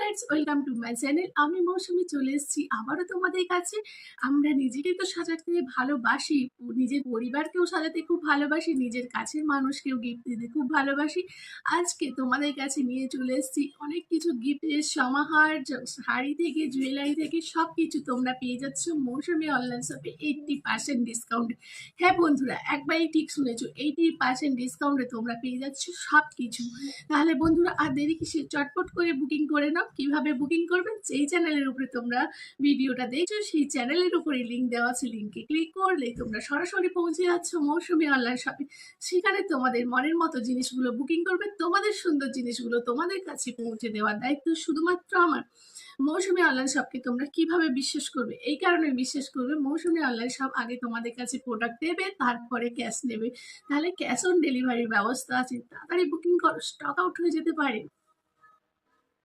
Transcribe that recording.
Guys, welcome to my channel. আমি মৌসুমী চলে এসেছি আবারও তোমাদের কাছে। আমরা নিজেকে তো সাজাতে ভালোবাসি, নিজের পরিবারকেও সাজাতে খুব ভালোবাসি, নিজের কাছের মানুষকেও গিফট দিতে খুব ভালোবাসি। আজকে তোমাদের কাছে নিয়ে চলে এসেছি অনেক কিছু গিফটের সমাহার, শাড়ি থেকে জুয়েলারি থেকে সব কিছু তোমরা পেয়ে যাচ্ছ মৌসুমী অনলাইন শপে 80% ডিসকাউন্ট। হ্যাঁ বন্ধুরা, একবারই ঠিক শুনেছো, 80% ডিসকাউন্টে তোমরা পেয়ে যাচ্ছ সব কিছু। তাহলে বন্ধুরা আর দেরি কিসের, চটপট করে বুকিং করে নাও। কিভাবে বুকিং করবেন, যেই চ্যানেলের উপরে তোমরা ভিডিওটা দেখছো সেই চ্যানেলের উপরে লিঙ্ক দেওয়া আছে, লিঙ্কে ক্লিক করলেই তোমরা সরাসরি পৌঁছে যাচ্ছ মৌসুমী অনলাইন শপে। সেখানে তোমাদের মনের মতো জিনিসগুলো বুকিং করবে, তোমাদের সুন্দর জিনিসগুলো তোমাদের কাছে পৌঁছে দেওয়ার দায়িত্ব শুধুমাত্র আমার। মৌসুমী অনলাইন শপকে তোমরা কিভাবে বিশ্বাস করবে, এই কারণে বিশ্বাস করবে, মৌসুমী অনলাইন শপ আগে তোমাদের কাছে প্রোডাক্ট দেবে, তারপরে ক্যাশ নেবে। তাহলে ক্যাশ অন ডেলিভারির ব্যবস্থা আছে, তাড়াতাড়ি বুকিং করো, স্টক আউট হয়ে যেতে পারে।